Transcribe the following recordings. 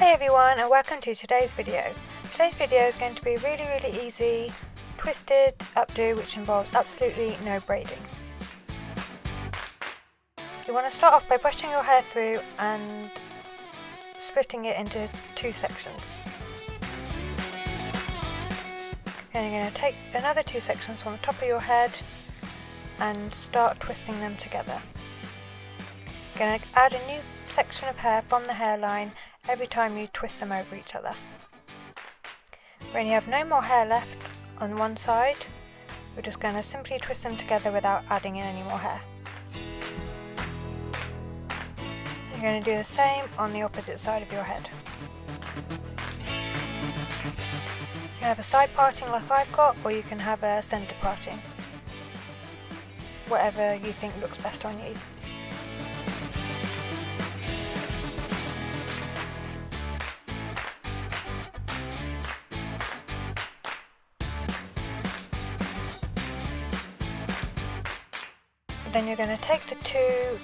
Hey everyone, and welcome to today's video. Today's video is going to be really easy twisted updo which involves absolutely no braiding. You want to start off by brushing your hair through and splitting it into two sections. And you're going to take another two sections from the top of your head and start twisting them together. You're going to add a new section of hair from the hairline every time you twist them over each other. When you have no more hair left on one side, we're just going to simply twist them together without adding in any more hair. You're going to do the same on the opposite side of your head. You can have a side parting like I've got, or you can have a centre parting. Whatever you think looks best on you. Then you're going to take the two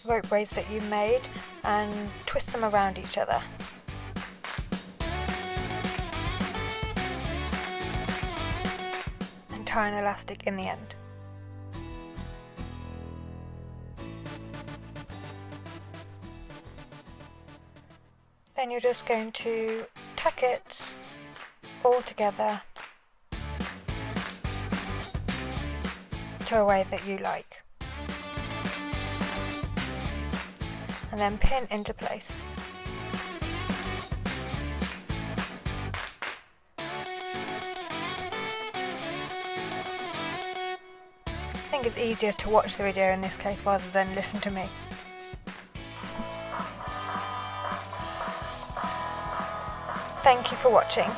rope braids that you made and twist them around each other. And tie an elastic in the end. Then you're just going to tuck it all together to a way that you like, and then pin into place. I think it's easier to watch the video in this case rather than listen to me. Thank you for watching.